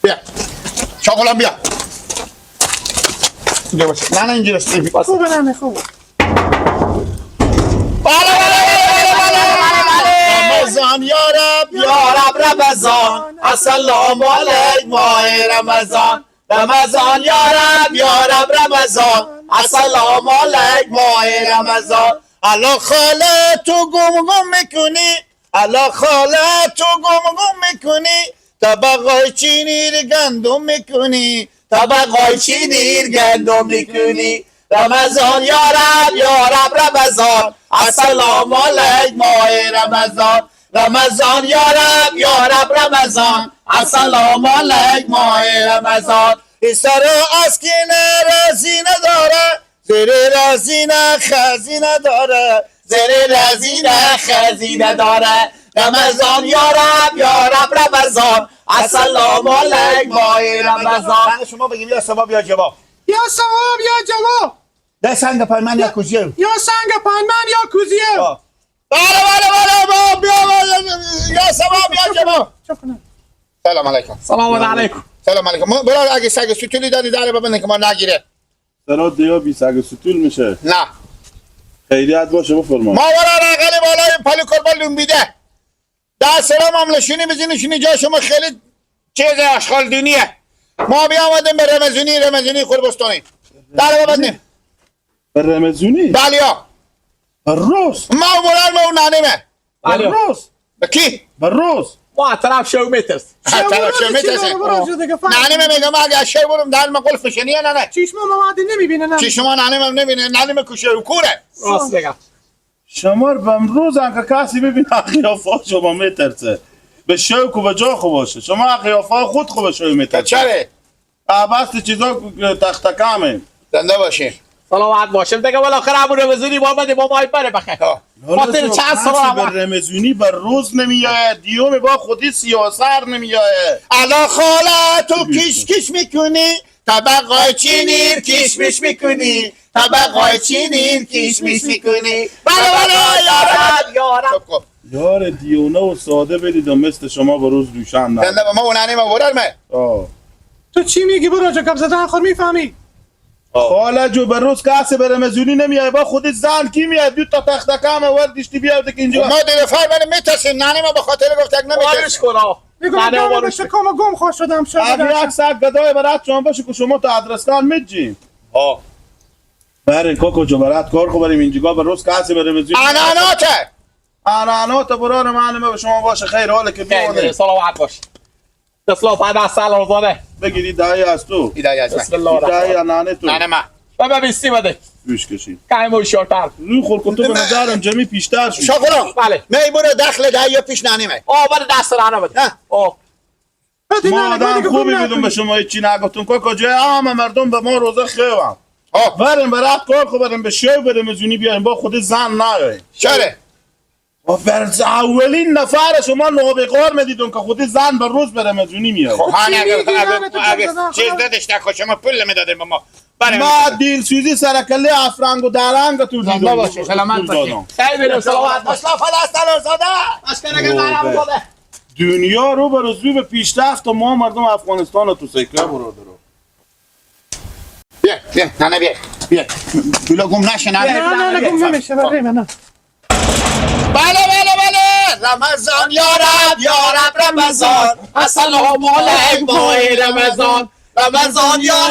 بیا شاغلم بیا اینجا باشه نه اینجا باشه خوبه نه خوبه رمضان یا رب رمضان السلام علیک ماه رمضان رمضان یا رب رمضان السلام علیک ماه رمضان الا خاله تو گم میکنی الا خاله تو گم میکنی طبقای چینی گندم میکنی طبقای چینی گندم میکنی رمضان یا رب رمضان السلام علیک ماه رمضان رمضان یا رب رمضان السلام علیک ماه رمضان سر اسکینه رازی نداره زیر رازینه خزینه داره زیر رازینه خزینه داره رمضان یا رب رمضان السلام علیک ماه رمضان شما بگیم یا ثواب یا جواب یا ثواب یا جواب ده سنگ پایمان یا کوزیه یا سنگ پایمان یا کوزیه بله بیا یا ثواب یا جواب سلام علیکم سلام علیکم سلام علیکم برای اگه سگ ستولی دادی داره ببینه که ما نگیره سرات دیا بی سگ ستول میشه نه خیریت باشه بفرما ما ورا رقل بالای پلی کربال لومبیده در سلام هملشونی بزینشونی جا شما خیلی چیز اشغال دینیه ما بیا آمدیم به رمزونی خوربستانی در ببندیم به رمزونی؟ بلیا روز ما برای ما اون نانیمه روز به کی؟ به روز ما طرف شو میترس شو میترسه نانیمه میگم اگه شو برم در ما قلف فشنیه نه چشم ما نمیبینه نه چشم ما نانیمه نمیبینه نانیمه کشه و کوره راست بگم شما بمروز هم که کسی ببینه قیافه شما میترسه به شوک و به جا خوب باشه شما قیافه خود خوب شوی میترسه چره؟ بس چیزا تختکمه زنده باشی سلامت باشم دیگه بالاخره ابو رمزونی با اومدی با مای بره بخیر خاطر چند سال به رمزونی به روز نمیاد دیوم با خودی سیاسر نمیاد الا خاله تو کش میکنی طبقای چینیر کشمش میکنی طبقای چینیر کشمش میکنی بله یارم یار دیونه و ساده بدید و مثل شما به روز دوشن نه زنده با ما اونانی ما بررمه تو چی میگی برو جا کم زدن خود میفهمی خاله جو به روز کسی به رمزونی نمیاد با خودی زن کی میاد دو تا تختکم وردشتی بیاد که اینجا ما دیگه فای من میترسیم نانی ما به خاطر گفتک وارش نمیترسیم کنا میگم دارم به شکام گم خوش شدم اگه یک سگ گدای برات شما باشه که شما تا ادرسکان میجیم برین کوکو جو برات کار خو بریم اینجا به روز کسی به رمزونی انانات برار معلومه به شما باشه خیر حاله که بیونه سلامت باش تسلا فدا سلام زاده بگیرید دایی از تو ایدای از بسم الله الرحمن دایی انانه تو نانه ما بابا بیستی بده روش کشید کایمو شورتر رو خور کتو به نظرم جمعی پیشتر شد شاغلام بله می برو دخل ده یا پیش نانیمه بده دست رانه بده ما آدم خوبی بدون به شما هیچی نگفتم که کجای عام مردم به ما روزه خیوام بریم برات کار خو بریم به شو بریم مزونی بیایم با خود زن نیایم چره؟ و فرض اولین نفر شما نابغار میدیدون که خود زن به روز بریم مزونی میاد اگه چیز دادش نکن شما پول میدادیم به ما ما دیل سوزی سرکله افرنگ و درنگ تو دیدم باشه سلامت باشی خیلی سلامت باش اصلا فلسطین زاده اشکره دارم زاده دنیا رو به روزی به پیشرفت و ما مردم افغانستان تو سکه برادر بیا نانه بیا پولا گم نشه نه گم نمیشه برای من بله رمضان یا رب رمضان السلام علیک ماه رمضان رمضان یا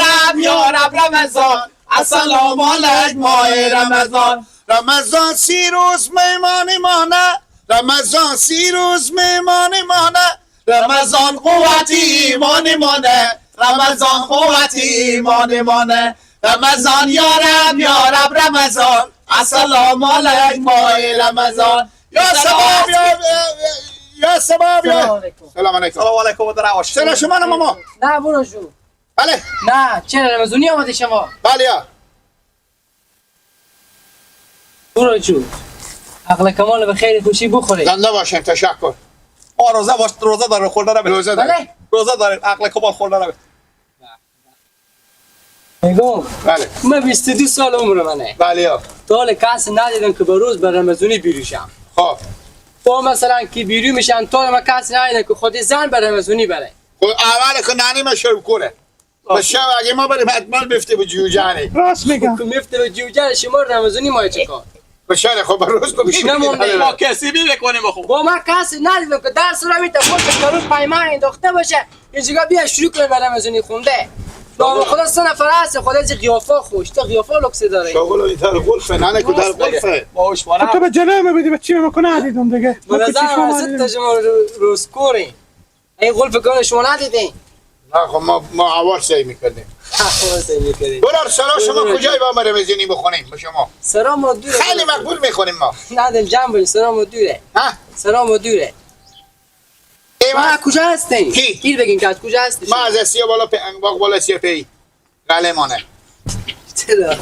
رب رمضان السلام علیک ماه رمضان رمضان 30 روز میمانی مانه رمضان 30 روز میمانی مانه رمضان قوت ایمان مانه رمضان قوت ایمان مانه رمضان یا رب رمضان السلام علیک ماه رمضان یا سباب سلام علیکم سلام علیکم و دراوش سلام شما نه ماما نه برو جو بله نه چرا رمزونی آمده شما بله یا برو جو عقل کمال به خیر خوشی بخوری زنده باشیم تشکر روزه داره خورده نبید روزه داره بله روزه داره عقل کمال خورده نبید میگم بله من 22 سال عمر منه بله یا تا حال کسی ندیدم که به روز به رمزونی بیروشم خب با مثلا که بیرون میشن تا ما کسی نایده که خود زن بره رمزونی بره. خب اول که نانی ما شو کنه با شو اگه ما بریم حتما بفته به جوجانه راست میگم. که میفته به جوجه شما رمزونی ما چه کار؟ بشاره خب روز تو بشیم نمونده. ما کسی میکنیم بخون. با ما کسی ندیدم که درس رو میته خود که روز پیمان انداخته باشه اینجا بیا شروع کنه به رمزونی خونده. با خدا 3 نفر هست خدا چه قیافه خوش تا قیافه لوکس داره. شغل این در غرفه نانه که در غرفه باش تو بارم. به جلو میبودی به چی میکنه ندیدم دیگه. به نظر من تا شما روز کوری. این غلف کنه شما ندیدین. نه خب ما عوار سعی میکردیم خلاص میکردین. برار سرا شما کجای با ما رمزونی بخونیم با شما سلام و دوره. خیلی مقبول میخونیم ما ندیم جمع باشین سلام و دوره. ها سلام و دوره. ما ایوان کجا هستین؟ کی؟ گیر بگین که از کجا هستی؟ ما از اسیا بالا باق بالا سیا پی قلمانه چرا؟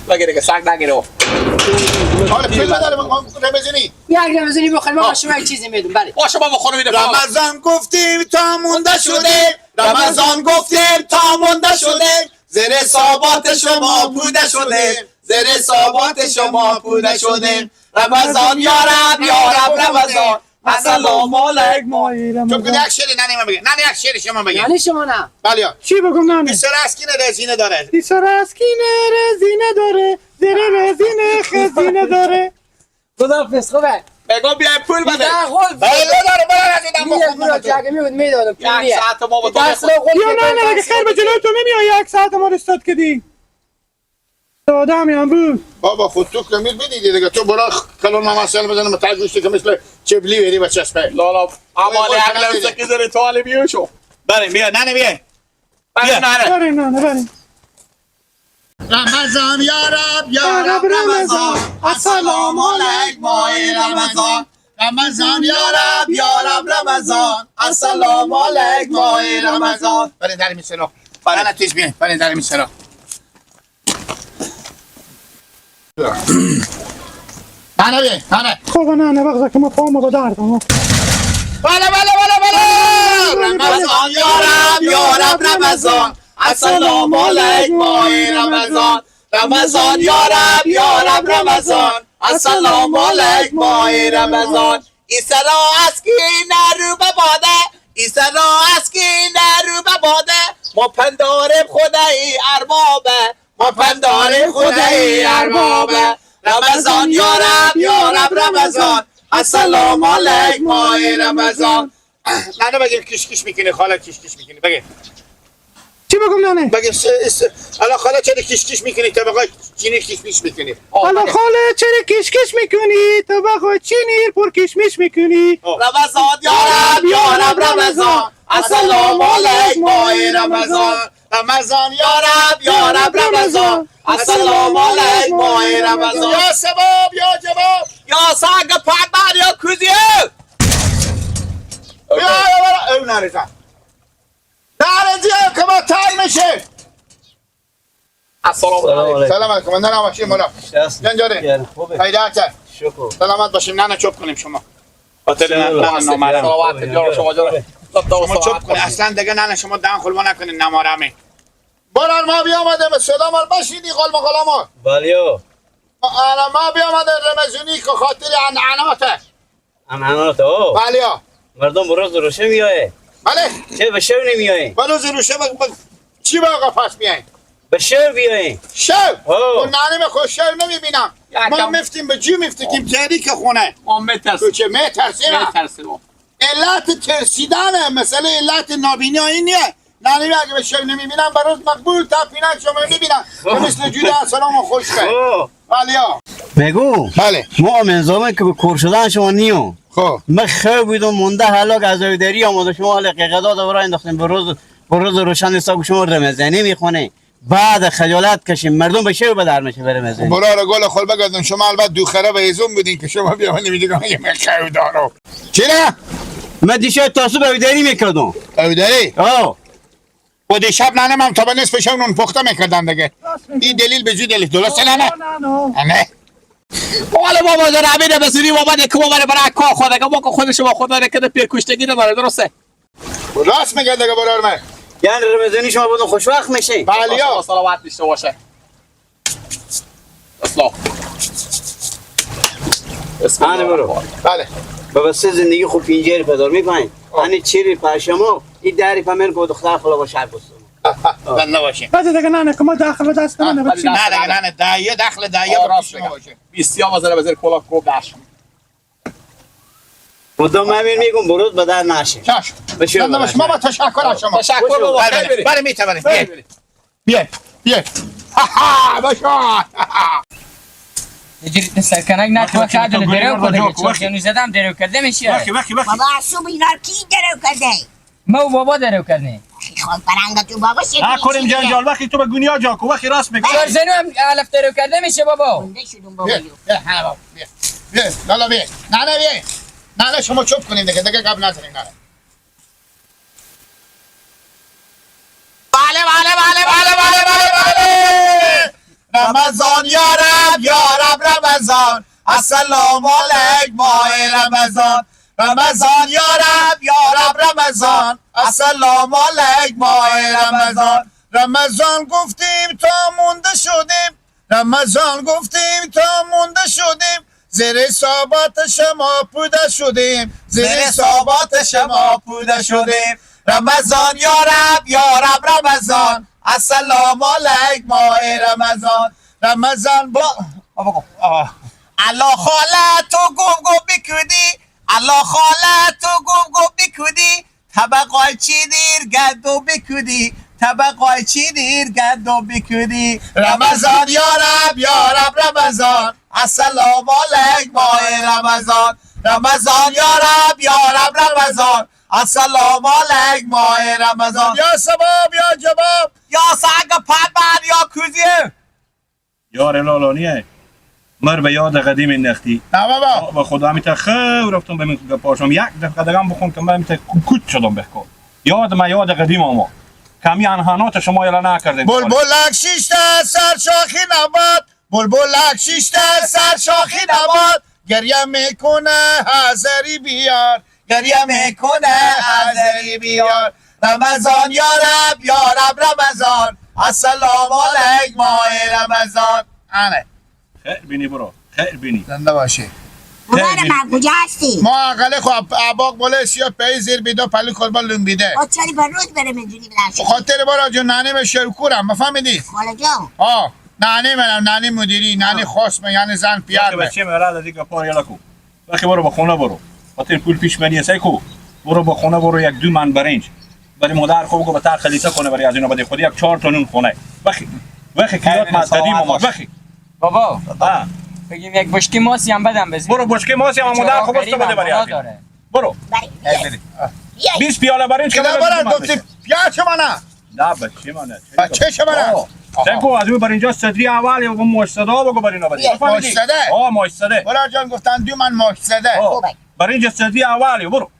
بگیره که سگ نگیره. حالا فیلم داره رمزونی یک رمزونی بخوریم ما شما یک چیزی میدون بله. با شما بخورم میده. رمضان گفتیم تا مونده شده رمضان گفتیم تا مونده شده زیر ثابات شما بوده شده زیر ثابات شما بوده شده رمضان یارب یارب رمضان السلام علیکم چون که یک شعری نانی من بگه نانی یک شعری شما بگه یعنی شما نه؟ بله چی بگم نانه؟ بیسر اسکین رزینه داره دیسر اسکینه رزینه داره زیر رزینه خزینه داره. خداحافظ خوبه. بگو بیای پول بده. نه غلف. بله داره برای از این میاد برو که اگه میبود میدادم یک پولیه. ساعت ما با تو درس رو بخون. غلف یا نه نه اگه خیر به جلوی تو نمیای 1 ساعت ما رو استاد کدی. ساده هم بود. بابا خود تو که میدیدی دیگه تو برای کلون ما مسئله بزنم متعج گوشتی که مثل چبلی ویدی بچه اسپه لالا امال وای، اقلم وای، سکی داره توالی بیوشو. بریم بیا ننه بیا بریم نره. بریم نانه بریم. رمضان یارب یارب رمضان السلام علیک ماه رمضان رمضان یارب یارب رمضان السلام علیک ماه رمضان برین در میسرا برین تیز بیاین برین در میسرا ننه بیاین ننه خب نانه وقتا که ما پامو رو دردم. بله رمضان یارب یارب رمضان السلام علیک ماه رمضان رمضان یارب یارب رمضان السلام علیک ماه رمضان ایسرا اسکی نرو بباده ایسرا اسکی نرو بباده ما پنداریم خدای اربابه ما پنداریم خدای اربابه رمضان یارب یارب رمضان السلام علیک ماه رمضان نه بگیم کش میکنی خاله کش میکنی بگیم چی بگم نانه؟ بگیم الان خاله چرا کش میکنی تا بقای چینی کش میکنی حالا خاله چرا کشکش میکنی تو بخواه چی نیر پر کشمش میکنی. رمضان یارب یارب رمضان السلام علیک ماه رمضان رمضان یارب یارب رمضان السلام علیک ماه رمضان یا سباب یا جواب یا سگ پدر یا کوزیو. یا نرزن نرزی که ما تای میشه السلام علیکم. سلام علیکم من نرم باشیم مولا جنجاره پیداته سلامت باشیم نه چوب کنیم شما هتل نه نامرم. صلوات جان شما جان. شما چوب کنید اصلا دیگه نه شما دهن خلوا نکنید نمارمه برار ما بیامده به صدا مال بشیدی قلم قلما بالیو ما بیامده رمزونی که خاطر عنعناته انانات او بله مردم بروز روشه میایه بله چه به شو نمیایه بلوز روشه چی با قفص میای به شو بیایه شو اوه. اون نانه خود شو نمیبینم ما مفتیم به جی مفتیم تحریک خونه ما میترسیم. تو چه میترسیم علت ترسیدنه مثلا علت نابینی این نیه نانی اگه به شب نمیبینم برای مقبول تا پینک شما میبینم که مثل جوده سلام و خوش به اوه. بله بگو بله ما منظامه که به کور شدن شما نیو خب من خواه بودم مونده حالا که از اویداری آمده شما حالا قیقداد برای انداختیم بروز روشن نیستا که شما رمزنی میخونه بعد خجالت کشیم مردم به شو بدر میشه به رمزنی برای گل خل بگردن شما البته دوخره به ایزون بودین که شما بیا من نمیدونم اگه من خیلی دارم چی نه؟ من دیشه تاسو به اویداری میکردم اویداری؟ آه و دیشب نانه من تا به نصف شب نون پخته میکردن دیگه این دلیل به جی دلیل درسته نه نه حالا بابا داره همینه بسیاری بابا که بابا برای کار خود که با خودش با خدا نکنه پیر کشتگی نداره درسته. راست میگه دیگه برار من یعنی رمزنی شما بودن خوشوقت میشه بله یا صلوات داشته باشه. اسلام. آنه برو بله ببسته زندگی خوب پینجری پدر میکنین آنی چیری پاشمو این داری پامیر که دختر خلا با شب بستم زنده باشین بعد دیگه نه که ما داخل دست کنه بچی نه دیگه نه دایه داخل دایه برای شما باشه 20 یا وزیر وزیر کلا کو گاش مدام امیر میگم بروز به در نشه چاش بشیر زنده باش ما با تشکر از شما تشکر بابا خیلی بریم برای میتونیم بیه باشا یجوری سرکنک نکو که عدل درو کنه چون جنو زدم درو کرده میشه بابا صبح اینا کی درو کرده؟ ما بابا درو کرده خود پرنگ تو بابا شدی نکنیم جنجال وقتی تو به گونیا جا کو وقتی راست میگی چون زنو هم علف درو کرده میشه بابا گنده شدم بابا بیا لالا بیا نه بیا نه شما چوب کنین دیگه قبل نزنین نه بله رمضان یا رب رمضان السلام علیک ماه رمضان رمضان یا رب رمضان السلام علیک ماه رمضان رمضان گفتیم تا مونده شدیم رمضان گفتیم تا مونده شدیم زیر صحبت شما پوده شدیم زیر صحبت شما پوده شدیم رمضان یا رب رمضان السلام علیک ماه رمضان رمضان الله خاله تو گم بکودی الله خاله تو گم بکودی طبقای چی دیر گردو بکودی طبقای چی دیر گردو بکودی رمضان یا رب رمضان السلام علیک ماه رمضان رمضان یا رب رمضان السلام علیک ماه رمضان یا سباب یا جواب یا سگ پربر یا کوزیه یار لالانیه مر به یاد قدیم نختی نه بابا با خدا میت خیر رفتم به من پاشم یک دفعه قدم بخون که من میت کوچ شدم بکن یاد ما یاد قدیم ما کمی انحنات شما یلا نکردیم بلبلک شیشته سر شاخی نباد بلبلک شیشته سر شاخی نباد گریه میکنه حضری بیار گریه میکنه حضری بیار رمضان یا رب رمضان السلام علیک ماه رمضان آنه خیر بینی برو خیر بینی زنده باشی بابا من کجا هستی؟ ما اقل خب عباق بله سیا پی زیر بیدا پلی کربان لنبیده چاری با روز برم اینجوری بلنشه خاطر بارا جو نانی به شرکورم بفهمیدی؟ خاله جان آه نانی منم نانی مدیری نانی خاصمه یعنی زن پیار به بچه مراد دیگه پار یلا کو وقتی برو به خونه برو خاطر پول پیش منی سای کو برو به خونه برو یک دو من برنج برای مادر خوب به تر خلیصه کنه برای از اینا بده خودی یک 4 تا نون خونه وقتی کیات ما قدیم ما وقتی بابا بگیم یک بشکی ماسی هم بدم بزنیم برو بشکه ماسی هم مادر خوب است بده برای از برو بریم 20 پیاله برنج که کلا برن گفتی پیار شما نه نه بچه منه بچه شما نه سنکو از اون برنجا صدری اولی و مشتدا بگو برای اینا بده مشتده مشتده برا جان گفتن دو من مشتده برنج صدری اولی برو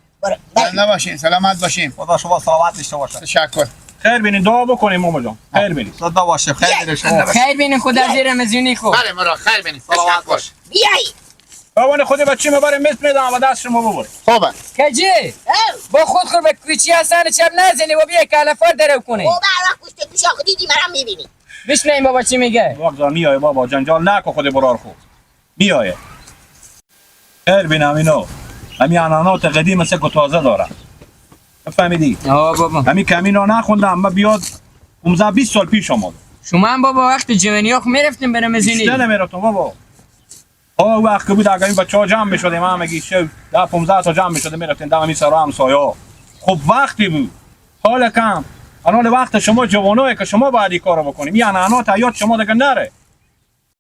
زنده باشین سلامت باشین خدا شما سلامت داشته باشه تشکر خیر بینی دعا بکنیم ماما جان خیر بینی صدا باشه خیر بینی شما خیر بینیم خدا زیر رمضانی خو بله مرا خیر بینی تشکر بیایی بابا خودی بچه میبره مثل میدم و دست شما ببر خوبه کجی با خود به کوچی حسن چپ نزنی و بیا کلفار درو کنی بابا هر وقت پشت گوشا دیدی منم میبینی بشنیم بابا چی میگه واقعا میای بابا جنجال نکن خود برار خود میای خیر بینم اینو همین انانات قدیم مثل که تازه داره فهمیدی آه بابا همین کمینا نخوندم اما بیاد 15 20 سال پیش آمد شما هم بابا وقت جوانی ها میرفتیم به رمضانی بیشتر نمیرفتم بابا وقت که بود اگر این بچه ها جمع میشدیم هم اگه 10 15 تا جمع میشدیم میرفتیم دم همین سرا همسایه خب وقتی بود حال کم الان وقت شما جوانایی که شما باید این کارو بکنیم این انانات حیات شما دیگه نره